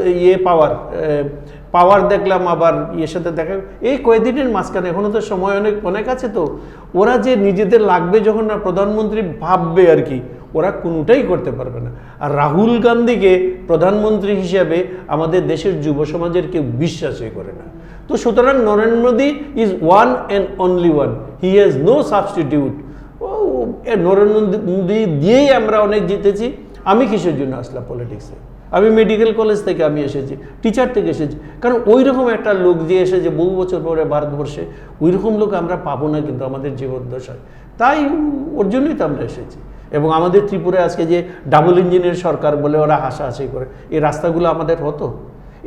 পাওয়ার দেখলাম, আবার সাথে দেখা, এই কয়েকদিনের মাঝখানে, এখনো তো সময় অনেক আছে। তো ওরা যে নিজেদের লাগবে যখন না প্রধানমন্ত্রী ভাববে আর কি, ওরা কোনোটাই করতে পারবে না। আর রাহুল গান্ধীকে প্রধানমন্ত্রী হিসাবে আমাদের দেশের যুব সমাজের কেউ বিশ্বাসই করে না। তো সুতরাং Narendra Modi is one and only one, he has no substitute. Narendra Modi দিয়েই আমরা অনেক জিতেছি। আমি কিসের জন্য আসলাম পলিটিক্সে? আমি মেডিকেল কলেজ থেকে আমি এসেছি, টিচার থেকে এসেছি, কারণ ওই রকম একটা লোক যে এসেছে বহু বছর পরে ভারতবর্ষে, ওই রকম লোক আমরা পাবো না কিন্তু আমাদের জীবদ্দশায়। তাই ওর জন্যই তো আমরা এসেছি। এবং আমাদের ত্রিপুরায় আজকে যে ডাবল ইঞ্জিনের সরকার বলে ওরা হাসাহাসি করে, এই রাস্তাগুলো আমাদের হতো।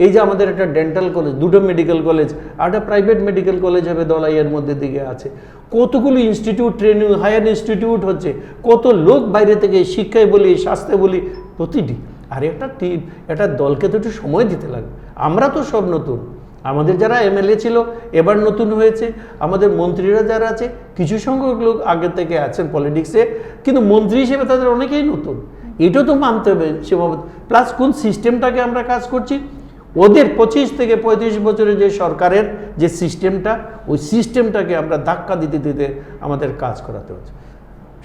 এই যে আমাদের একটা ডেন্টাল কলেজ, 2টো মেডিকেল কলেজ, আর একটা প্রাইভেট মেডিকেল কলেজ হবে দলাইয়ের মধ্যে দিকে আছে, কতগুলো ইনস্টিটিউট, ট্রেনিং হায়ার ইনস্টিটিউট হচ্ছে, কত লোক বাইরে থেকে শিক্ষায় বলি, স্বাস্থ্যে বলি, প্রতিটি। আর একটা দলকে তো একটু সময় দিতে লাগবে। আমরা তো সব নতুন, আমাদের যারা এমএলএ ছিল এবার নতুন হয়েছে, আমাদের মন্ত্রীরা যারা আছে কিছু সংখ্যক লোক আগে থেকে আছেন পলিটিক্সে, কিন্তু মন্ত্রী হিসেবে তাদের অনেকেই নতুন। এটা তো মানতে হবে সীমাবদ্ধ। প্লাস কোন সিস্টেমটাকে আমরা কাজ করছি, ওদের 25 থেকে 35 বছরের যে সরকারের যে সিস্টেমটা, ওই সিস্টেমটাকে আমরা ধাক্কা দিতে দিতে আমাদের কাজ করাতে হচ্ছে।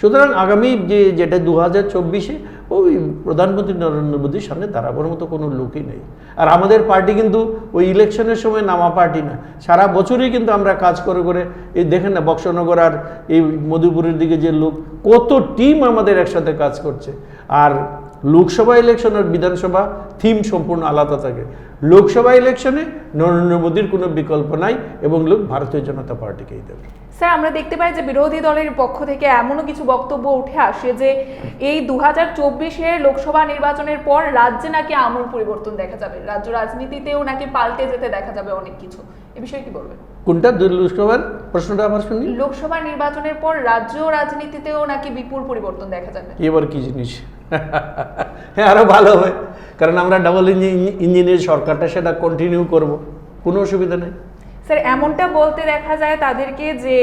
সুতরাং আগামী যেটা 2024-এ ওই প্রধানমন্ত্রী নরেন্দ্র মোদীর সামনে দাঁড়াবার মতো কোনো লোকই নেই। আর আমাদের পার্টি কিন্তু ওই ইলেকশনের সময় নামা পার্টি না, সারা বছরই কিন্তু আমরা কাজ করে করে, এই দেখেন না বক্সনগর আর এই মধুপুরের দিকে যে লোক, কত টিম আমাদের একসাথে কাজ করছে। আর লোকসভা ইলেকশন আর বিধানসভা থিম সম্পূর্ণ আলাদা থাকে। লোকসভা ইলেকশনে নরেন্দ্র মোদীর কোনো বিকল্প নাই এবং লোক ভারতীয় জনতা পার্টিকেই দেবে। স্যার, আমরা দেখতে পাই যে বিরোধী দলের পক্ষ থেকে এমনও কিছু বক্তব্য উঠে আসে যে এই 2024-এর লোকসভা নির্বাচনের পর রাজ্যে নাকি আমূল পরিবর্তন দেখা যাবে, রাজ্য রাজনীতিতেও নাকি পাল্টে যেতে দেখা যাবে অনেক কিছু। এ বিষয়ে কি বলবেন? কোনটা লোকসভার প্রশ্নটা আবার শুনি? লোকসভা নির্বাচনের পর রাজ্য রাজনীতিতেও নাকি বিপুল পরিবর্তন দেখা যাবে। এবার কি জিনিস? হ্যাঁ, আরো ভালো হবে, কারণ আমরা ডাবল ইঞ্জিনের সরকারটা সেটা কন্টিনিউ করব, কোনো অসুবিধা নেই। স্যার, এমনটা বলতে দেখা যায় তাদেরকে যে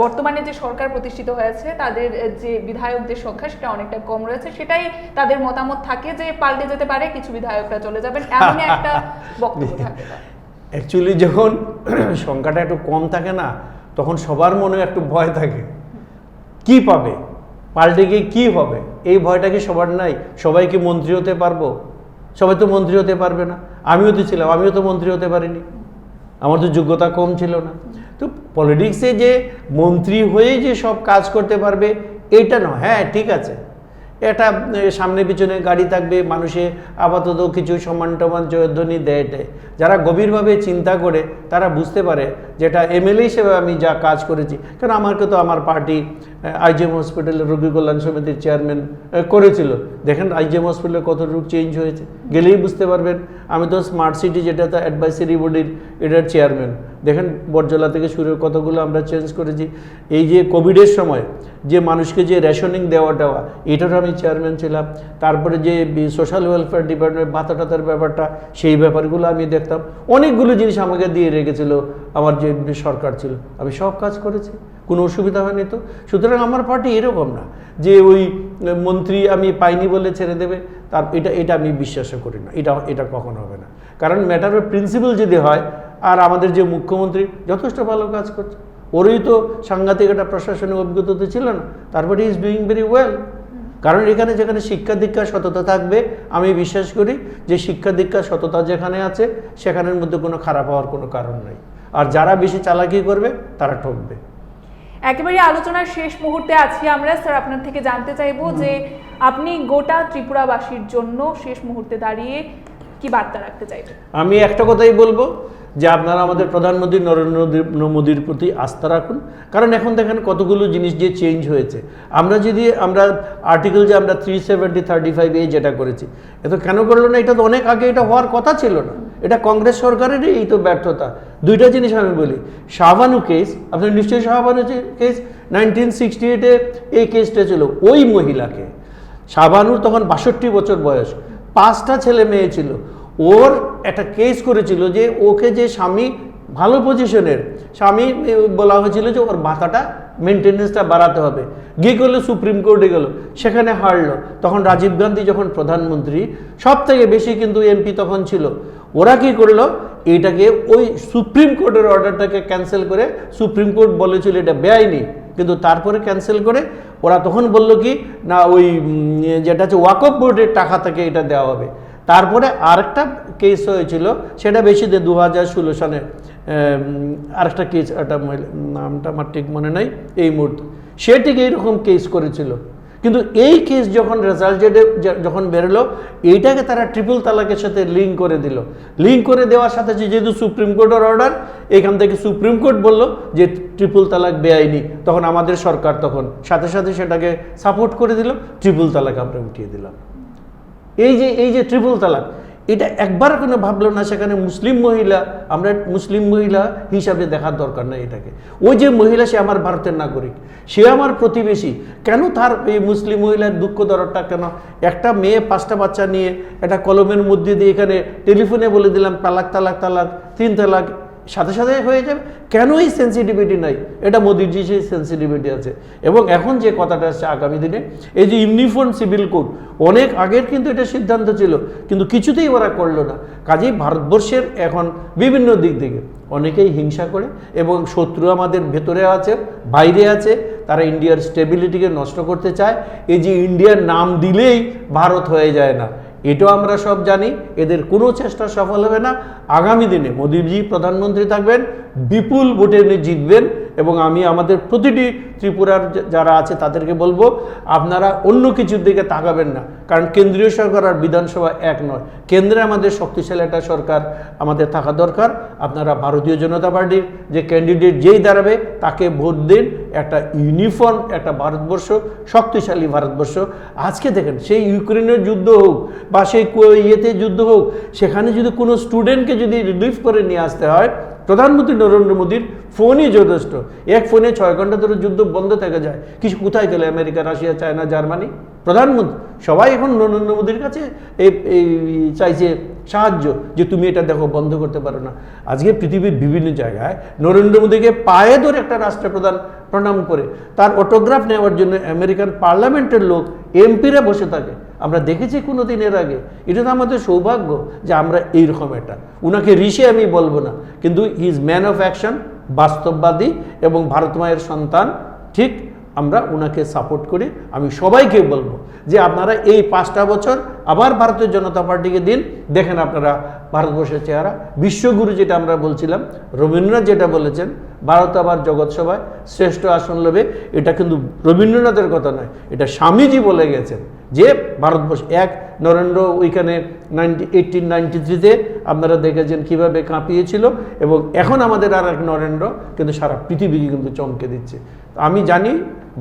বর্তমানে যে সরকার প্রতিষ্ঠিত হয়েছে তাদের যে বিধায়কদের সংখ্যা সেটা অনেকটা কম রয়েছে, সেটাই তাদের মতামত থাকে যে পাল্টে যেতে পারে, কিছু বিধায়করা চলে যাবেন, এমন একটা বক্তব্য থাকে। অ্যাকচুয়ালি যখন সংখ্যাটা একটু কম থাকে না, তখন সবার মনে একটু ভয় থাকে, কি পাবে, পাল্টে গিয়ে কী হবে, এই ভয়টা কি সবার নাই? সবাই কি মন্ত্রী হতে পারবো? সবাই তো মন্ত্রী হতে পারবে না। আমিও তো ছিলাম, আমিও তো মন্ত্রী হতে পারিনি, আমার তো যোগ্যতা কম ছিল না। তো পলিটিক্সে যে মন্ত্রী হয়েই যে সব কাজ করতে পারবে এইটা নয়। হ্যাঁ, ঠিক আছে, এটা সামনে পিছনে গাড়ি থাকবে, মানুষে আপাতত কিছু সম্মান টমান জয়ধ্বনি দেয়। যারা গভীরভাবে চিন্তা করে তারা বুঝতে পারে যেটা এমএলএ হিসেবে আমি যা কাজ করেছি, কারণ আমাকে তো আমার পার্টি আইজিএম হসপিটালের রোগী কল্যাণ সমিতির চেয়ারম্যান করেছিল। দেখেন আইজিএম হসপিটালে কত রোগ চেঞ্জ হয়েছে, গেলেই বুঝতে পারবেন। আমি তো স্মার্ট সিটি, যেটা তো অ্যাডভাইসারি বডির, এটার চেয়ারম্যান। দেখেন বটজলা থেকে শুরু কতগুলো আমরা চেঞ্জ করেছি। এই যে কোভিডের সময় যে মানুষকে যে রেশনিং দেওয়া এটারও আমি চেয়ারম্যান ছিলাম। তারপরে যে সোশ্যাল ওয়েলফেয়ার ডিপার্টমেন্ট ভাতা টাতার ব্যাপারটা, সেই ব্যাপারগুলো আমি দেখতাম। অনেকগুলো জিনিস আমাকে দিয়ে রেখেছিল আমার যে সরকার ছিল, আমি সব কাজ করেছি, কোনো অসুবিধা হয়নি। তো সুতরাং আমার পার্টি এরকম না যে ওই মন্ত্রী আমি পাইনি বলে ছেড়ে দেবে, তার এটা আমি বিশ্বাসও করি না, এটা কখনো হবে না। কারণ ম্যাটার অফ প্রিন্সিপাল যদি হয়, আর আমাদের যে মুখ্যমন্ত্রী যথেষ্ট ভালো কাজ করছে, ওরই তো সাংঘাতিক একটা প্রশাসনিক অভিজ্ঞতা ছিল না, তারপরে ইজ ডুইং ভেরি ওয়েল। কারণ এখানে যেখানে শিক্ষা দীক্ষা সততা থাকবে, আমি বিশ্বাস করি যে শিক্ষা দীক্ষা সততা যেখানে আছে সেখানের মধ্যে কোনো খারাপ হওয়ার কোনো কারণ নেই। আর যারা বেশি চালাকি করবে তারা ঠকবে। একেবারে আলোচনার শেষ মুহূর্তে আছি আমরা। স্যার, আপনার থেকে জানতে চাইবো যে আপনি গোটা ত্রিপুরাবাসীর জন্য শেষ মুহূর্তে দাঁড়িয়ে কি বার্তা রাখতে চাইবেন? আমি একটা কথাই বলবো যে আপনারা আমাদের প্রধানমন্ত্রী নরেন্দ্র মোদীর প্রতি আস্থা রাখুন। কারণ এখন দেখেন কতগুলো জিনিস যে চেঞ্জ হয়েছে। আমরা আর্টিকেল যে আমরা 370(35)A যেটা করেছি, এত কেন করলো না? এটা তো অনেক আগে এটা হওয়ার কথা ছিল না। এটা কংগ্রেস সরকারেরই এই তো ব্যর্থতা। দুইটা জিনিস আমি বলি, শাহবানু কেস, আপনি নিশ্চয়ই শাহবানু কেস 1968-এ এই কেসটা ছিল। ওই মহিলাকে, শাহবানুর তখন 62 বছর বয়স, 5টা ছেলে মেয়ে ছিল। ওর একটা কেস করেছিল যে ওকে যে স্বামী ভালো পজিশনের স্বামী, বলা হয়েছিল যে ওর ভাতাটা মেনটেন্যান্সটা বাড়াতে হবে। গিয়ে গেলো সুপ্রিম কোর্টে গেল, সেখানে হারলো। তখন রাজীব গান্ধী যখন প্রধানমন্ত্রী, সব থেকে বেশি কিন্তু এমপি তখন ছিল, ওরা কি করলো, এইটাকে ওই সুপ্রিম কোর্টের অর্ডারটাকে ক্যান্সেল করে, সুপ্রিম কোর্ট বলেছিল এটা বেআইনি, কিন্তু তারপরে ক্যান্সেল করে ওরা তখন বলল কি না, ওই যেটা হচ্ছে ওয়াকফ বোর্ডের টাকা থেকে এটা দেওয়া হবে। তারপরে আরেকটা কেস হয়েছিল, সেটা বেশি 2016 সালে আরেকটা কেস, একটা নামটা আমার ঠিক মনে নাই এই মুহূর্তে, সে ঠিক এইরকম কেস করেছিল। কিন্তু এই কেস যখন রেজাল্ট যখন বেরোলো, এইটাকে তারা ট্রিপল তালাকের সাথে লিঙ্ক করে দিল। লিঙ্ক করে দেওয়ার সাথে যেহেতু সুপ্রিম কোর্টের অর্ডার, এখান থেকে সুপ্রিম কোর্ট বলল যে ট্রিপল তালাক বেআইনি, তখন আমাদের সরকার তখন সাথে সাথে সেটাকে সাপোর্ট করে দিল, ট্রিপল তালাক আমরা উঠিয়ে দিলাম। এই যে ট্রিপল তালাক, এটা একবার কোনো ভাবলো না সেখানে মুসলিম মহিলা, আমরা মুসলিম মহিলা হিসাবে দেখার দরকার নাই এটাকে। ওই যে মহিলা, সে আমার ভারতের নাগরিক, সে আমার প্রতিবেশী, কেন তার এই মুসলিম মহিলার দুঃখ দরদটা কেন? একটা মেয়ে 5টা বাচ্চা নিয়ে একটা কলমের মধ্যে দিয়ে এখানে টেলিফোনে বলে দিলাম তালাক তালাক তালাক 3 তালাক, সাথে সাথে হয়ে যাবে। কেন এই সেন্সিটিভিটি নাই? এটা মোদিজি সেই সেন্সিটিভিটি আছে। এবং এখন যে কথাটা আসছে আগামী দিনে এই যে ইউনিফর্ম সিভিল কোড, অনেক আগের কিন্তু এটা সিদ্ধান্ত ছিল, কিন্তু কিছুতেই ওরা করলো না। কাজেই ভারতবর্ষের এখন বিভিন্ন দিক থেকে অনেকেই হিংসা করে এবং শত্রু আমাদের ভেতরে আছে, বাইরে আছে, তারা ইন্ডিয়ার স্টেবিলিটিকে নষ্ট করতে চায়। এই যে ইন্ডিয়ার নাম দিলেই ভারত হয়ে যায় না, এটাও আমরা সব জানি। এদের কোনো চেষ্টা সফল হবে না। আগামী দিনে মোদিজি প্রধানমন্ত্রী থাকবেন, বিপুল ভোটে উনি জিতবেন। এবং আমি আমাদের প্রতিটি ত্রিপুরার যারা আছে তাদেরকে বলবো, আপনারা অন্য কিছুর দিকে তাকাবেন না, কারণ কেন্দ্রীয় সরকার আর বিধানসভা এক নয়। কেন্দ্রে আমাদের শক্তিশালী একটা সরকার আমাদের থাকা দরকার। আপনারা ভারতীয় জনতা পার্টির যে ক্যান্ডিডেট যেই দাঁড়াবে তাকে ভোট দিন। একটা ইউনিফর্ম একটা ভারতবর্ষ, শক্তিশালী ভারতবর্ষ। আজকে দেখেন, সেই ইউক্রেনের যুদ্ধ হোক বা সেই ইয়েতে যুদ্ধ হোক, সেখানে যদি কোনো স্টুডেন্টকে যদি রিলিফ করে নিয়ে আসতে হয়, প্রধানমন্ত্রী নরেন্দ্র মোদীর ফোনই যথেষ্ট। এক ফোনে 6 ঘন্টা ধরে যুদ্ধ বন্ধ থেকে যায়। কিছু কোথায় গেলে আমেরিকা, রাশিয়া, চায়না, জার্মানি, প্রধানমন্ত্রী সবাই এখন নরেন্দ্র মোদীর কাছে এই চাইছে সাহায্য, যে তুমি এটা দেখো বন্ধ করতে পারো না। আজকে পৃথিবীর বিভিন্ন জায়গায় নরেন্দ্র মোদীকে পায়ে ধরে একটা রাষ্ট্রপ্রধান প্রণাম করে তার অটোগ্রাফ নেওয়ার জন্য আমেরিকান পার্লামেন্টের লোক, এমপিরা বসে থাকে। আমরা দেখেছি কোনো দিনের আগে। এটা তো আমাদের সৌভাগ্য যে আমরা এইরকম একটা, উনাকে ঋষি আমি বলবো না, কিন্তু he is man of action, বাস্তববাদী এবং ভারত মায়ের সন্তান। ঠিক আমরা উনাকে সাপোর্ট করি। আমি সবাইকে বলবো যে আপনারা এই 5টা বছর আবার ভারতীয় জনতা পার্টিকে দিন, দেখেন আপনারা ভারতবর্ষের চেহারা। বিশ্বগুরু যেটা আমরা বলছিলাম, রবীন্দ্রনাথ যেটা বলেছেন, ভারত আবার জগৎ সভায় শ্রেষ্ঠ আসন লবে, এটা কিন্তু রবীন্দ্রনাথের কথা নয়, এটা স্বামীজি বলে গেছেন যে ভারতবর্ষ এক। নরেন্দ্র ওইখানে 1893-তে আপনারা দেখেছেন কীভাবে কাঁপিয়েছিল, এবং এখন আমাদের আর এক নরেন্দ্র কিন্তু সারা পৃথিবীকে কিন্তু চমকে দিচ্ছে। আমি জানি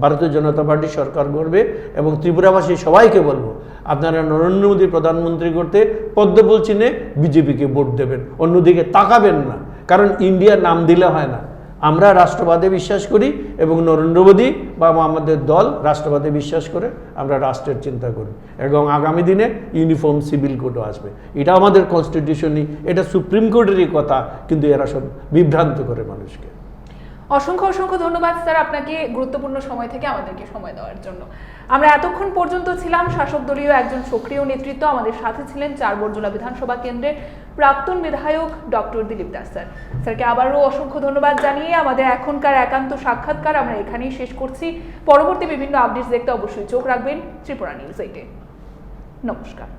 ভারতীয় জনতা পার্টি সরকার গড়বে, এবং ত্রিপুরাবাসী সবাইকে বলবো, আপনারা নরেন্দ্র মোদী প্রধানমন্ত্রী করতে পদ্মফুল চিহ্নে বিজেপিকে ভোট দেবেন, অন্যদিকে তাকাবেন না। কারণ ইন্ডিয়ার নাম দিলে হয় না। আমরা রাষ্ট্রবাদে বিশ্বাস করি এবং নরেন্দ্র মোদী বা আমাদের দল রাষ্ট্রবাদে বিশ্বাস করে আমরা রাষ্ট্রের চিন্তা করি। এবং আগামী দিনে ইউনিফর্ম সিভিল কোডও আসবে। এটা আমাদের কনস্টিটিউশনই, এটা সুপ্রিম কোর্টেরই কথা, কিন্তু এরা সব বিভ্রান্ত করে মানুষকে। অসংখ্য অসংখ্য ধন্যবাদ স্যার আপনাকে গুরুত্বপূর্ণ সময় থেকে আমাদেরকে সময় দেওয়ার জন্য। আমরা এতক্ষণ পর্যন্ত ছিলাম শাসক দলীয় একজন সক্রিয় নেতৃত্ব, আমাদের সাথে ছিলেন 4 বরজলা বিধানসভা কেন্দ্রের প্রাক্তন বিধায়ক ডক্টর দিলীপ দাস স্যার। স্যারকে আবারও অসংখ্য ধন্যবাদ জানিয়ে আমাদের এখনকার একান্ত সাক্ষাৎকার আমরা এখানেই শেষ করছি। পরবর্তী বিভিন্ন আপডেটস দেখতে অবশ্যই চোখ রাখবেন ত্রিপুরা নিউজ 8-এ। নমস্কার।